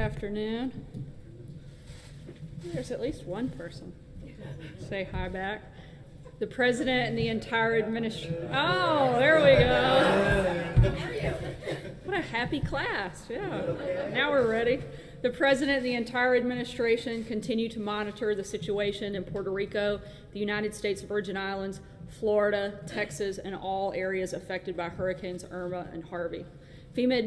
afternoon. There's at least one person. Say hi back. The President and the entire administration. Oh, there we go. What a happy class. Yeah. Now we're ready. The President and the entire administration continue to monitor the situation in Puerto Rico, the United States Virgin Islands, Florida, Texas, and all areas affected by Hurricanes Irma and Harvey. FEMA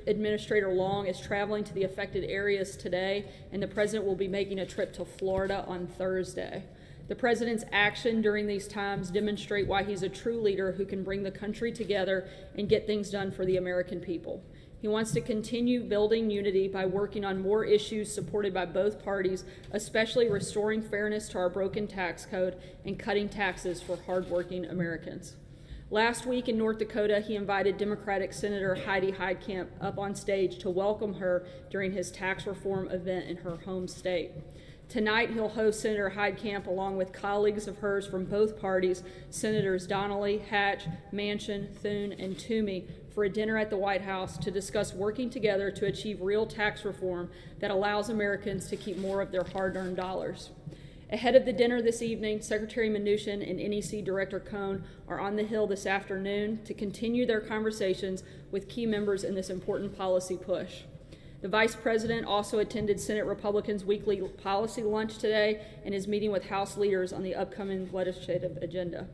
Administrator Long is traveling to the affected areas today, and the President will be making a trip to Florida on Thursday. The President's action during these times demonstrate why he's a true leader who can bring the country together and get things done for the American people. He wants to continue building unity by working on more issues supported by both parties, especially restoring fairness to our broken tax code and cutting taxes for hardworking Americans. Last week in North Dakota, he invited Democratic Senator Heidi Heitkamp up on stage to welcome her during his tax reform event in her home state. Tonight, he'll host Senator Heitkamp along with colleagues of hers from both parties, Senators Donnelly, Hatch, Manchin, Thune, and Toomey, for a dinner at the White House to discuss working together to achieve real tax reform that allows Americans to keep more of their hard-earned dollars. Ahead of the dinner this evening, Secretary Mnuchin and NEC Director Cohn are on the Hill this afternoon to continue their conversations with key members in this important policy push. The Vice President also attended Senate Republicans' weekly policy lunch today and is meeting with House leaders on the upcoming legislative agenda.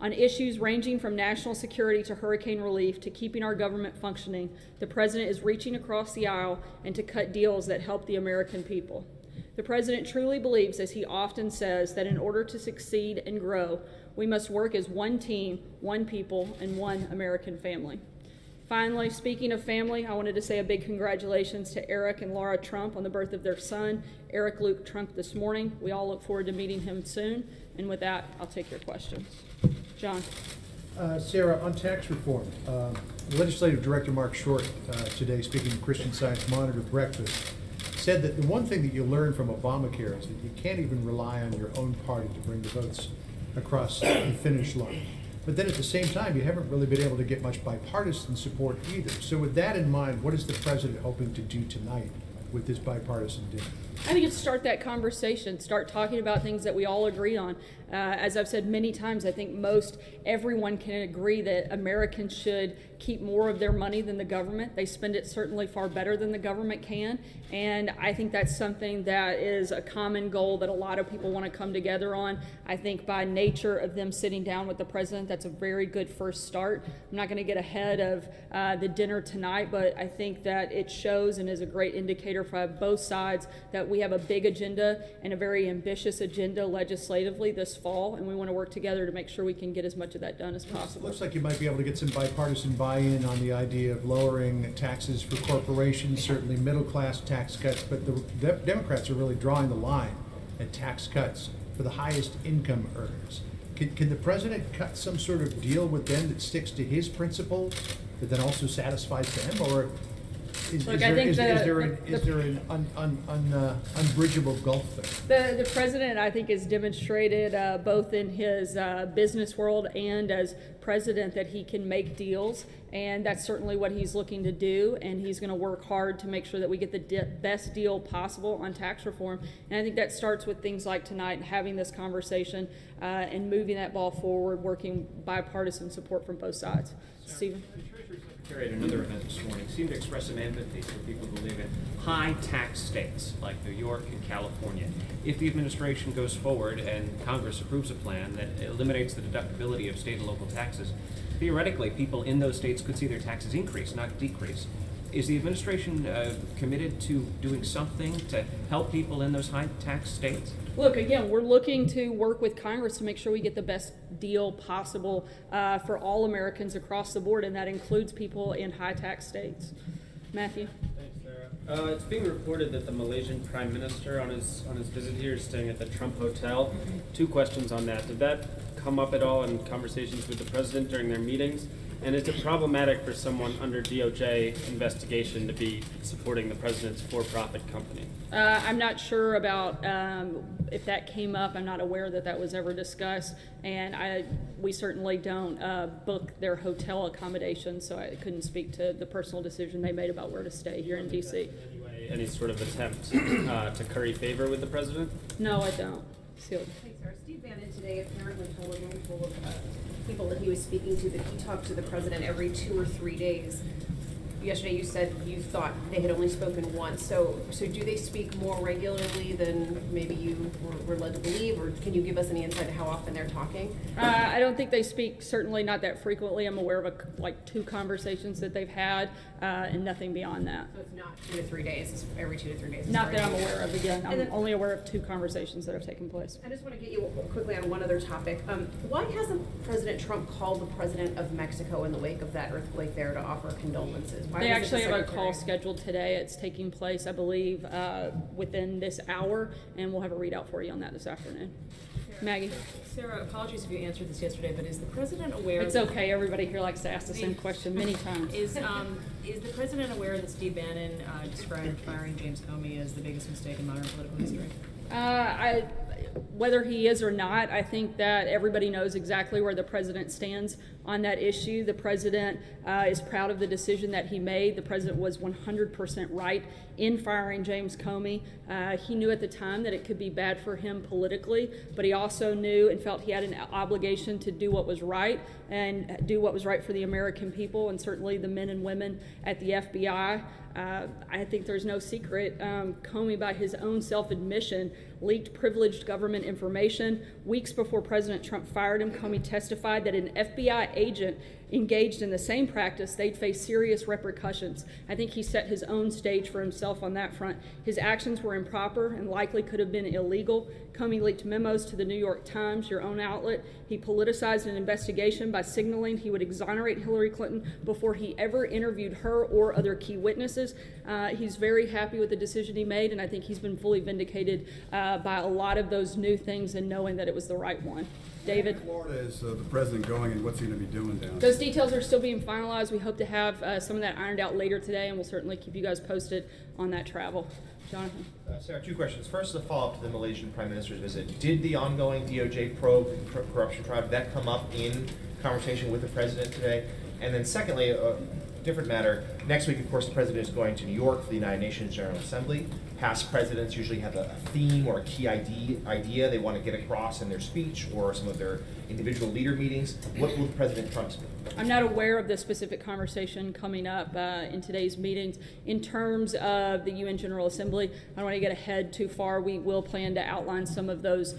On issues ranging from national security to hurricane relief to keeping our government functioning, the President is reaching across the aisle and to cut deals that help the American people. The President truly believes, as he often says, that in order to succeed and grow, we must work as one team, one people, and one American family. Finally, speaking of family, I wanted to say a big congratulations to Eric and Laura Trump on the birth of their son, Eric Luke Trump, this morning. We all look forward to meeting him soon. And with that, I'll take your questions. John. Sarah, on tax reform, Legislative Director Mark Short today, speaking of Christian Science Monitor Breakfast, said that the one thing that you learn from Obamacare is that you can't even rely on your own party to bring the votes across the finish line. But then at the same time, you haven't really been able to get much bipartisan support either. So with that in mind, what is the President hoping to do tonight with this bipartisan dinner? I think it's start that conversation, start talking about things that we all agree on. As I've said many times, I think everyone can agree that Americans should keep more of their money than the government. They spend it certainly far better than the government can. And I think that's something that is a common goal that a lot of people want to come together on. I think by nature of them sitting down with the President, that's a very good first start. I'm not going to get ahead of the dinner tonight, but I think that it shows and is a great indicator for both sides that we have a big agenda and a very ambitious agenda legislatively this fall, and we want to work together to make sure we can get as much of that done as possible. Looks like you might be able to get some bipartisan buy-in on the idea of lowering taxes for corporations, certainly middle-class tax cuts, but the Democrats are really drawing the line at tax cuts for the highest income earners. Can the President cut some sort of deal with them that sticks to his principles, but then also satisfies them, or is there an unbridgeable gulf there? The President, I think, has demonstrated both in his business world and as President that he can make deals, and that's certainly what he's looking to do, and he's going to work hard to make sure that we get the best deal possible on tax reform. And I think that starts with things like tonight, having this conversation and moving that ball forward, working bipartisan support from both sides. Stephen? At another event this morning seemed to express some empathy for people who live in high tax states like New York and California. If the administration goes forward and Congress approves a plan that eliminates the deductibility of state and local taxes, theoretically people in those states could see their taxes increase, not decrease. Is the administration committed to doing something to help people in those high tax states? Look, again, we're looking to work with Congress to make sure we get the best deal possible for all Americans across the board, and that includes people in high tax states. Matthew? Thanks, Sarah. It's being reported that the Malaysian Prime Minister on his visit here is staying at the Trump Hotel. Two questions on that. Did that come up at all in conversations with the President during their meetings? And is it problematic for someone under DOJ investigation to be supporting the President's for-profit company? I'm not sure about if that came up. I'm not aware that that was ever discussed, and we certainly don't book their hotel accommodations, so I couldn't speak to the personal decision they made about where to stay here in D.C. any sort of attempt to curry favor with the president? No, I don't. Sealed. Thanks, sir. Steve Bannon today apparently told a room full of people that he was speaking to that he talked to the president every 2 or 3 days. Yesterday you said you thought they had only spoken once. So do they speak more regularly than maybe you were led to believe, or can you give us any insight to how often they're talking? I don't think they speak, certainly not that frequently. I'm aware of like 2 conversations that they've had, and nothing beyond that. So it's not 2 to 3 days, it's every 2 to 3 days. Not that I'm aware of. Again, And then- I'm only aware of 2 conversations that have taken place. I just want to get you quickly on one other topic. Why hasn't President Trump called the president of Mexico in the wake of that earthquake there to offer condolences? Why They was it actually the have a secretary? call scheduled today. It's taking place, I believe, within this hour, and we'll have a readout for you on that this afternoon. Maggie? Sarah, apologies if you answered this yesterday, but is the president aware? It's okay. Everybody here likes to ask the same question many times. Is the president aware that Steve Bannon described firing James Comey as the biggest mistake in modern political history? Whether he is or not, I think that everybody knows exactly where the president stands on that issue. The president is proud of the decision that he made. The president was 100% right in firing James Comey. He knew at the time that it could be bad for him politically, but he also knew and felt he had an obligation to do what was right and do what was right for the American people and certainly the men and women at the FBI. I think there's no secret. Comey, by his own self-admission, leaked privileged government information. Weeks before President Trump fired him, Comey testified that an FBI agent engaged in the same practice, they'd face serious repercussions. I think he set his own stage for himself on that front. His actions were improper and likely could have been illegal. Comey leaked memos to the New York Times, your own outlet. He politicized an investigation by signaling he would exonerate Hillary Clinton before he ever interviewed her or other key witnesses. He's very happy with the decision he made, and I think he's been fully vindicated by a lot of those new things and knowing that it was the right one. David? Florida is the president going, and what's he going to be doing down there? Those details are still being finalized. We hope to have some of that ironed out later today, and we'll certainly keep you guys posted on that travel. Jonathan? Sarah, 2 questions. First, a follow-up to the Malaysian Prime Minister's visit. Did the ongoing DOJ probe and corruption trial, did that come up in conversation with the president today? And then secondly, a different matter. Next week, of course, the president is going to New York for the United Nations General Assembly. Past presidents usually have a theme or a key idea they want to get across in their speech or some of their individual leader meetings. What will President Trump speak? I'm not aware of the specific conversation coming up in today's meetings. In terms of the UN General Assembly, I don't want to get ahead too far. We will plan to outline some of those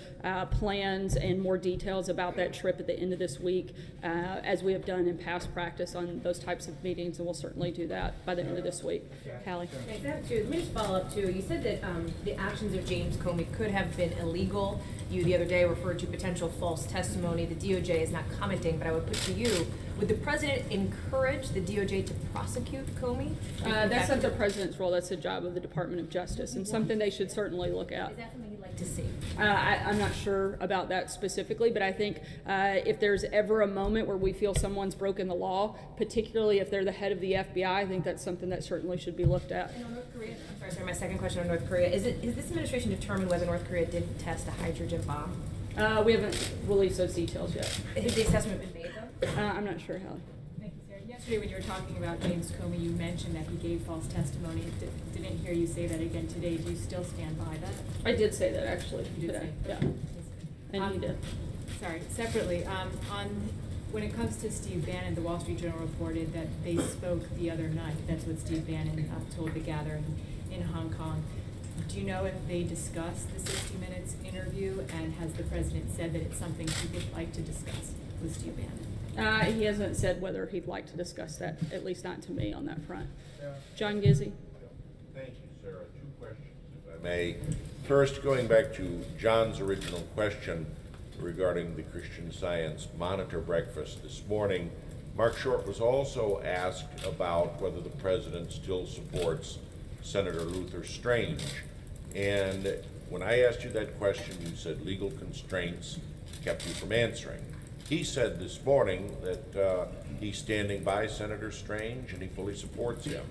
plans and more details about that trip at the end of this week, as we have done in past practice on those types of meetings, and we'll certainly do that by the end of this week. Callie? Thanks. I have two. Let me just follow up too. You said that the actions of James Comey could have been illegal. You the other day referred to potential false testimony. The DOJ is not commenting, but I would put to you, would the president encourage the DOJ to prosecute Comey? That's not the president's role. That's the job of the Department of Justice, and something they should certainly look at. Is that something you'd like to see? I'm not sure about that specifically, but I think if there's ever a moment where we feel someone's broken the law, particularly if they're the head of the FBI, I think that's something that certainly should be looked at. And on North Korea, I'm sorry, my second question on North Korea. Is this administration determined whether North Korea did test a hydrogen bomb? We haven't released those details yet. Has the assessment been made though? I'm not sure how. Thank you, Sarah. Yesterday, when you were talking about James Comey, you mentioned that he gave false testimony. Didn't hear you say that again today. Do you still stand by that? I did say that actually You did today. say Yeah, that. and you did. Sorry, separately, when it comes to Steve Bannon, the Wall Street Journal reported that they spoke the other night. That's what Steve Bannon told the gathering in Hong Kong. Do you know if they discussed the 60 Minutes interview, and has the president said that it's something he would like to discuss with Steve Bannon? He hasn't said whether he'd like to discuss that, at least not to me on that front. John Gizzi? Thank you, Sarah. 2 questions, if I may. First, going back to John's original question regarding the Christian Science Monitor breakfast this morning, Mark Short was also asked about whether the president still supports Senator Luther Strange. And when I asked you that question, you said legal constraints kept you from answering. He said this morning that he's standing by Senator Strange and he fully supports him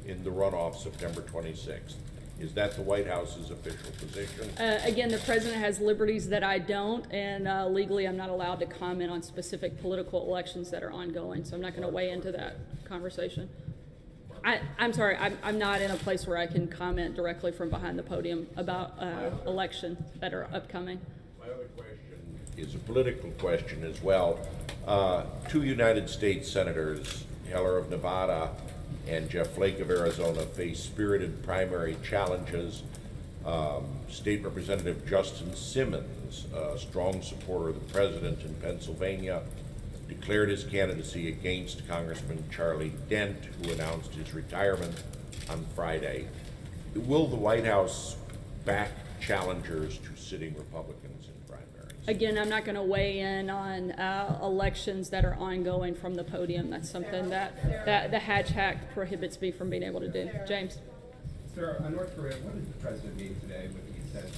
in the runoff September 26th. Is that the White House's official position? Again, the president has liberties that I don't, and legally I'm not allowed to comment on specific political elections that are ongoing, so I'm not going to weigh into that conversation. Mark I'm sorry, I'm not in a place where I can comment directly from behind the podium about elections that are upcoming. My other question is a political question as well. Two United States senators, Heller of Nevada and Jeff Flake of Arizona, face spirited primary challenges. State Representative Justin Simmons, a strong supporter of the president in Pennsylvania, declared his candidacy against Congressman Charlie Dent, who announced his retirement on Friday. Will the White House back challengers to sitting Republicans in primaries? Again, I'm not going to weigh in on elections that are ongoing from the podium. That's something that the Hatch Act prohibits me from being able to do. James? Sir, on North Korea, what did the president mean today when he said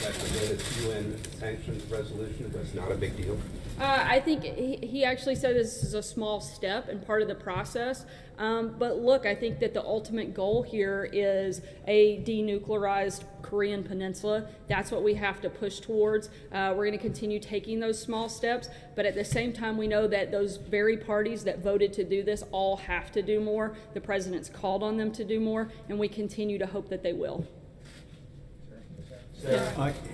that the latest UN sanctions resolution was not a big deal? I think he actually said this is a small step and part of the process. But look, I think that the ultimate goal here is a denuclearized Korean peninsula. That's what we have to push towards. We're going to continue taking those small steps, but at the same time, we know that those very parties that voted to do this all have to do more. The president's called on them to do more, and we continue to hope that they will.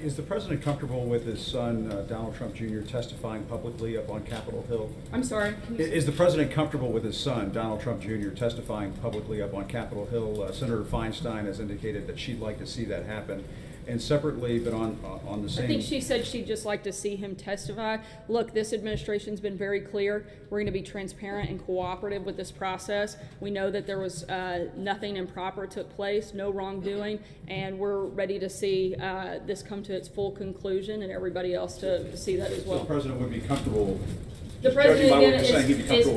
Is the president comfortable with his son, Donald Trump Jr., testifying publicly up on Capitol Hill? I'm sorry. Is the president comfortable with his son, Donald Trump Jr., testifying publicly up on Capitol Hill? Senator Feinstein has indicated that she'd like to see that happen. And separately, but on the same... I think she said she'd just like to see him testify. Look, this administration's been very clear. We're going to be transparent and cooperative with this process. We know that there was nothing improper took place, no wrongdoing, and we're ready to see this come to its full conclusion and everybody else to see that as well. So the president would be comfortable... The president again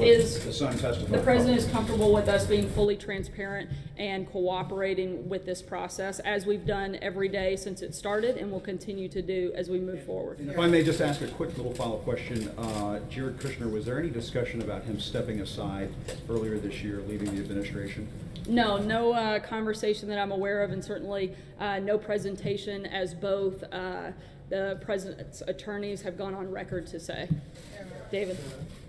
is the son testifying. The president is comfortable with us being fully transparent and cooperating with this process, as we've done every day since it started, and will continue to do as we move forward. And if I may just ask a quick little follow-up question, Jared Kushner, was there any discussion about him stepping aside earlier this year, leaving the administration? No conversation that I'm aware of, and certainly no presentation, as both the president's attorneys have gone on record to say. David?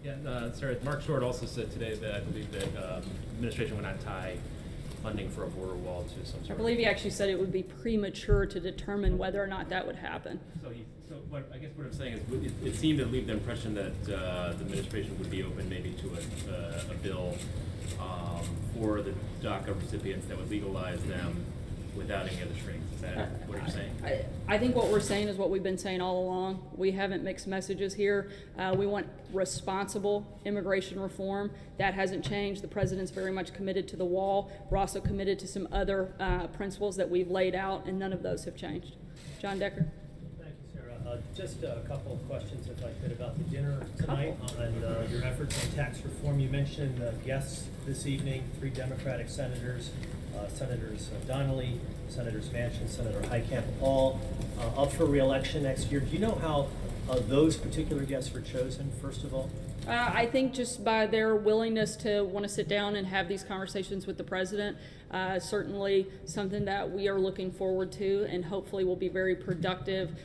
Yeah, sir, Mark Short also said today that I believe that administration would not tie funding for a border wall to some sort I of... believe he actually said it would be premature to determine whether or not that would happen. So what I guess what I'm saying is it seemed to leave the impression that the administration would be open maybe to a bill for the DACA recipients that would legalize them without any other strings. Is that what you're saying? I think what we're saying is what we've been saying all along. We haven't mixed messages here. We want responsible immigration reform. That hasn't changed. The president's very much committed to the wall. We're also committed to some other principles that we've laid out, and none of those have changed. John Decker? Thank you, Sarah. Just a couple of questions, if I could, about the dinner tonight on your efforts on tax reform. You mentioned guests this evening, 3 Democratic senators. Senators Donnelly, Senators Manchin, Senator Heitkamp, all up for re-election next year. Do you know how those particular guests were chosen, first of all? I think just by their willingness to want to sit down and have these conversations with the president, certainly something that we are looking forward to, and hopefully will be very productive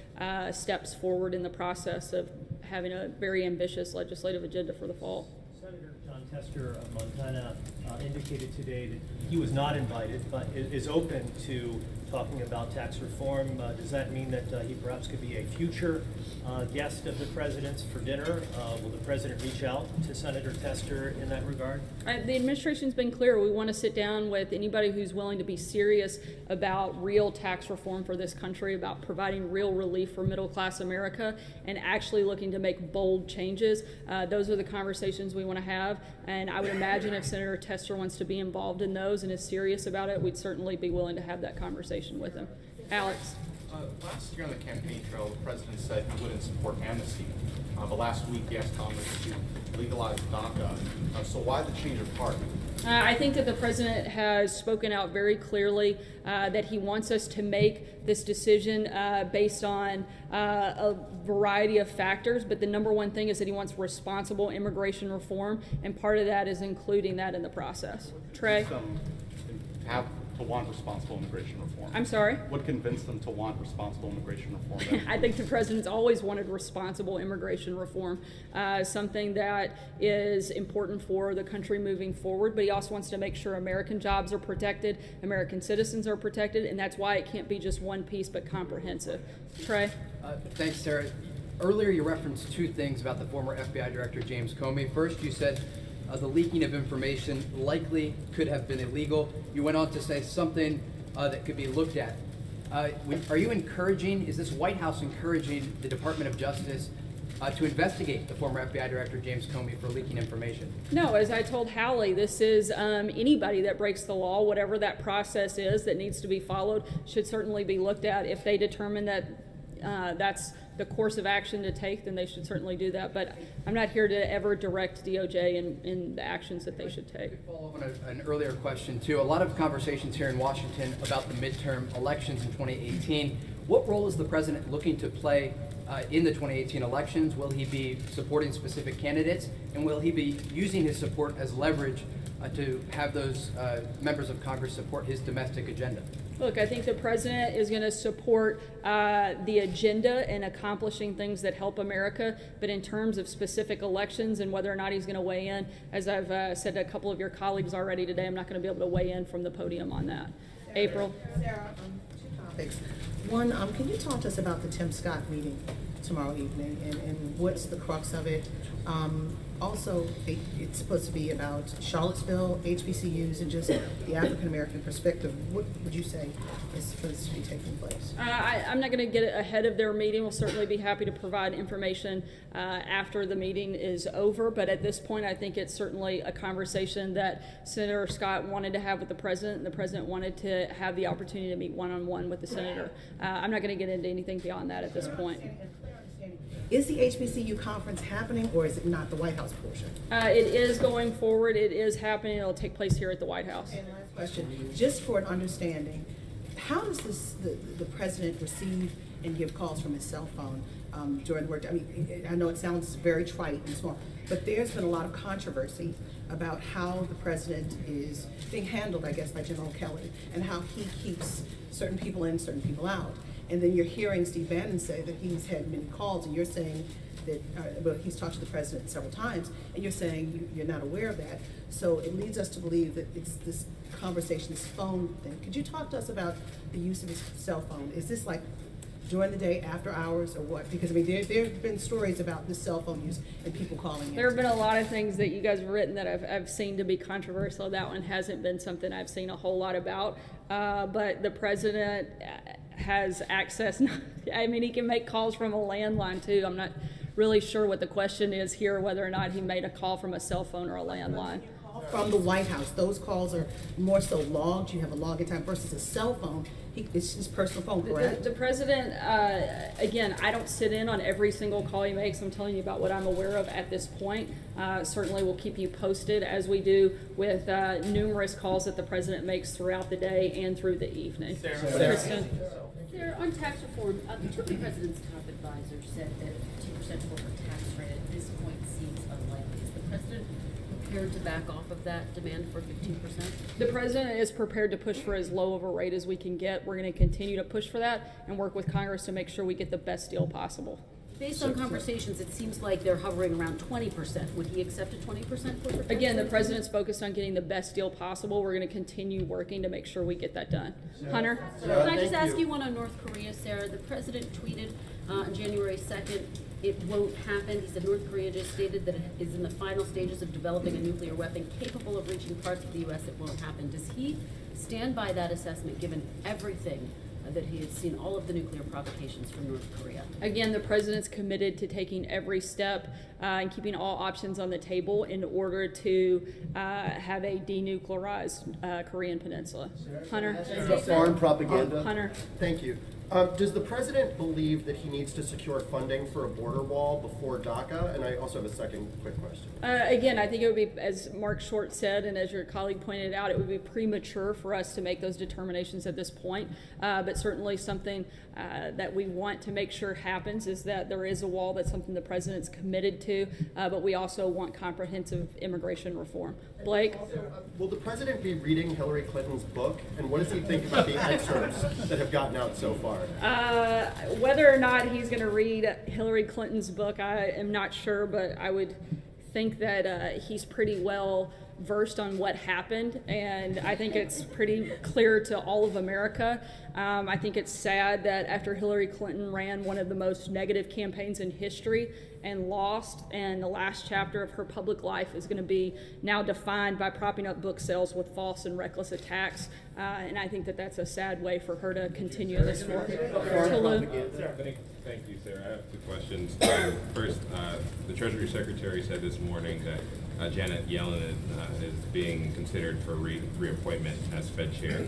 steps forward in the process of having a very ambitious legislative agenda for the fall. Senator John Tester of Montana indicated today that he was not invited, but is open to talking about tax reform. Does that mean that he perhaps could be a future guest of the president's for dinner? Will the president reach out to Senator Tester in that regard? The administration's been clear. We want to sit down with anybody who's willing to be serious about real tax reform for this country, about providing real relief for middle-class America, and actually looking to make bold changes. Those are the conversations we want to have, and I would imagine if Senator Tester wants to be involved in those and is serious about it, we'd certainly be willing to have that conversation with him. Alex? Last year on the campaign trail, the president said he wouldn't support amnesty. But last week he asked Congress to legalize DACA. So why the change of heart? I think that the president has spoken out very clearly that he wants us to make this decision based on a variety of factors, but the number one thing is that he wants responsible immigration reform, and part of that is including that in the process. Trey? Have to want responsible immigration reform? I'm sorry? What convinced them to want responsible immigration reform? I think the president's always wanted responsible immigration reform, something that is important for the country moving forward, but he also wants to make sure American jobs are protected, American citizens are protected, and that's why it can't be just one piece but comprehensive. Trey? Thanks, Sarah. Earlier you referenced two things about the former FBI Director James Comey. First, you said the leaking of information likely could have been illegal. You went on to say something that could be looked at. Are you encouraging, is this White House encouraging the Department of Justice to investigate the former FBI Director James Comey for leaking information? No, as I told Hallie, this is anybody that breaks the law, whatever that process is that needs to be followed, should certainly be looked at. If they determine that that's the course of action to take, then they should certainly do that. But I'm not here to ever direct DOJ in the actions that they should take. Follow up on an earlier question too. A lot of conversations here in Washington about the midterm elections in 2018. What role is the president looking to play in the 2018 elections? Will he be supporting specific candidates, and will he be using his support as leverage to have those members of Congress support his domestic agenda? Look, I think the president is going to support the agenda and accomplishing things that help America, but in terms of specific elections and whether or not he's going to weigh in, as I've said to a couple of your colleagues already today, I'm not going to be able to weigh in from the podium on that. April? Sarah, two topics. One, can you talk to us about the Tim Scott meeting tomorrow evening and what's the crux of it? Also, it's supposed to be about Charlottesville, HBCUs, and just the African-American perspective. What would you say is supposed to be taking place? I'm not going to get ahead of their meeting. We'll certainly be happy to provide information after the meeting is over. But at this point, I think it's certainly a conversation that Senator Scott wanted to have with the president, and the president wanted to have the opportunity to meet one-on-one with the senator. I'm not going to get into anything beyond that at this point. Is the HBCU conference happening, or is it not the White House portion? It is going forward. It is happening. It'll take place here at the White House. And last question, just for an understanding, how does the president receive and give calls from his cell phone during the work? I mean, I know it sounds very trite and small, but there's been a lot of controversy about how the president is being handled, I guess, by General Kelly, and how he keeps certain people in, certain people out. And then you're hearing Steve Bannon say that he's had many calls, and you're saying that, well, he's talked to the president several times, and you're saying you're not aware of that. So it leads us to believe that it's this conversation, this phone thing. Could you talk to us about the use of his cell phone? Is this like during the day, after hours, or what? Because, I mean, there have been stories about this cell phone use and people calling in. There have been a lot of things that you guys have written that I've seen to be controversial. That one hasn't been something I've seen a whole lot about. But the president has access. I mean, he can make calls from a landline too. I'm not really sure what the question is here, whether or not he made a call from a cell phone or a landline. From the White House, those calls are more so logged. You have a login time versus a cell phone. It's his personal phone, correct? The president, again, I don't sit in on every single call he makes. I'm telling you about what I'm aware of at this point. Certainly we'll keep you posted, as we do with numerous calls that the president makes throughout the day and through the evening. Kristen? Sarah, on tax reform, two of the president's top advisors said that 50% corporate tax rate at this point seems unlikely. Is the president prepared to back off of that demand for 15%? The president is prepared to push for as low of a rate as we can get. We're going to continue to push for that and work with Congress to make sure we get the best deal possible. Based on conversations, it seems like they're hovering around 20%. Would he accept a 20% corporate tax Again, the rate? president's focused on getting the best deal possible. We're going to continue working to make sure we get that done. Hunter? Can I just ask you one on North Korea, Sarah? The president tweeted on January 2nd, it won't happen. He said North Korea just stated that it is in the final stages of developing a nuclear weapon capable of reaching parts of the U.S. It won't happen. Does he stand by that assessment, given everything that he has seen, all of the nuclear provocations from North Korea? Again, the president's committed to taking every step and keeping all options on the table in order to have a denuclearized Korean peninsula. Hunter? Foreign propaganda. Hunter? Thank you. Does the president believe that he needs to secure funding for a border wall before DACA? And I also have a second quick question. Again, I think it would be, as Mark Short said, and as your colleague pointed out, it would be premature for us to make those determinations at this point. But certainly something that we want to make sure happens is that there is a wall. That's something the president's committed to. But we also want comprehensive immigration reform. Blake? Will the president be reading Hillary Clinton's book? And what does he think about the excerpts that have gotten out so far? Whether or not he's going to read Hillary Clinton's book, I am not sure, but I would think that he's pretty well versed on what happened, and I think it's pretty clear to all of America. I think it's sad that after Hillary Clinton ran one of the most negative campaigns in history and lost, and the last chapter of her public life is going to be now defined by propping up book sales with false and reckless attacks, and I think that that's a sad way for her to continue this work. Thank you, Sarah. I have two questions. First, the Treasury Secretary said this morning that Janet Yellen is being considered for reappointment as Fed chair.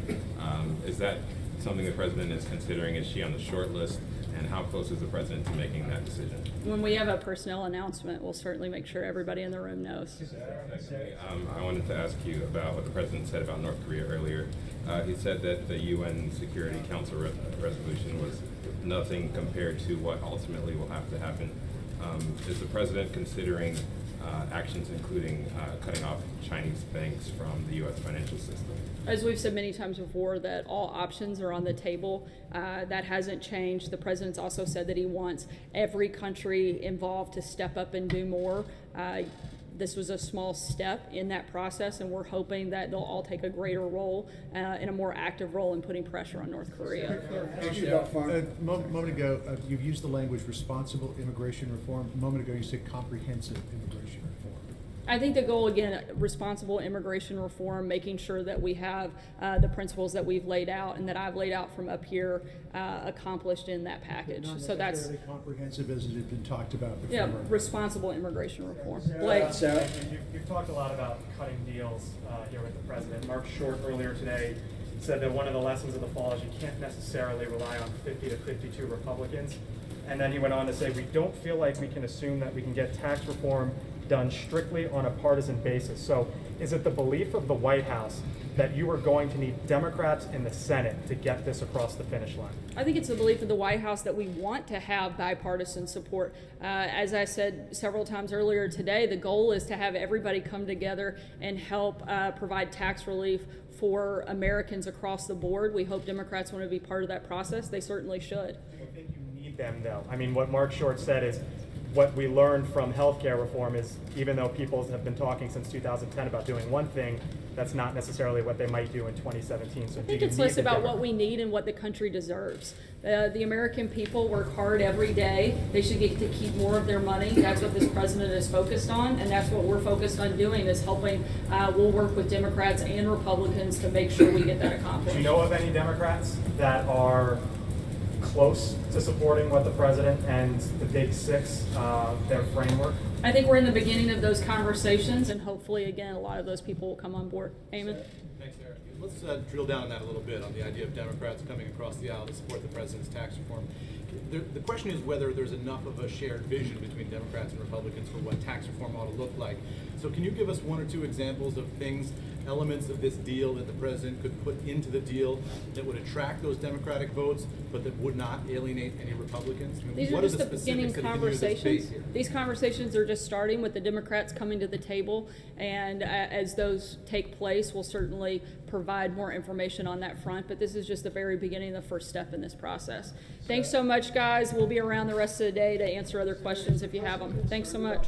Is that something the president is considering? Is she on the short list? And how close is the president to making that decision? When we have a personnel announcement, we'll certainly make sure everybody in the room knows. Secondly, I wanted to ask you about what the president said about North Korea earlier. He said that the UN Security Council resolution was nothing compared to what ultimately will have to happen. Is the president considering actions including cutting off Chinese banks from the U.S. financial system? As we've said many times before, that all options are on the table. That hasn't changed. The president's also said that he wants every country involved to step up and do more. This was a small step in that process, and we're hoping that they'll all take a greater role and a more active role in putting pressure on North Korea. A moment ago, you've used the language responsible immigration reform. A moment ago, you said comprehensive immigration reform. I think the goal, again, responsible immigration reform, making sure that we have the principles that we've laid out and that I've laid out from up here accomplished in that package. So that's comprehensive as it had been talked about before. Yeah, responsible immigration reform. Blake? You've talked a lot about cutting deals here with the president. Mark Short earlier today said that one of the lessons of the fall is you can't necessarily rely on 50 to 52 Republicans. And then he went on to say, we don't feel like we can assume that we can get tax reform done strictly on a partisan basis. So is it the belief of the White House that you are going to need Democrats in the Senate to get this across the finish line? I think it's the belief of the White House that we want to have bipartisan support. As I said several times earlier today, the goal is to have everybody come together and help provide tax relief for Americans across the board. We hope Democrats want to be part of that process. They certainly should. I think you need them, though. I mean, what Mark Short said is, what we learned from healthcare reform is even though people have been talking since 2010 about doing one thing, that's not necessarily what they might do in 2017. So I think it's less about what we need and what the country deserves. The American people work hard every day. They should get to keep more of their money. That's what this president is focused on, and that's what we're focused on doing, is helping. We'll work with Democrats and Republicans to make sure we get that accomplished. Do you know of any Democrats that are close to supporting what the president and the Big Six, their framework? I think we're in the beginning of those conversations, and hopefully, again, a lot of those people will come on board. Eamon? Thanks, Eric. Let's drill down on that a little bit, on the idea of Democrats coming across the aisle to support the president's tax reform. The question is whether there's enough of a shared vision between Democrats and Republicans for what tax reform ought to look like. So can you give us one or two examples of things, elements of this deal that the president could put into the deal that would attract those Democratic votes, but that would not alienate any Republicans? I mean, These what are just the the beginning specifics that you can do to this conversations. space here? These conversations are just starting with the Democrats coming to the table, and as those take place, we'll certainly provide more information on that front, but this is just the very beginning, the first step in this process. Thanks so much, guys. We'll be around the rest of the day to answer other questions if you have them. Thanks so much.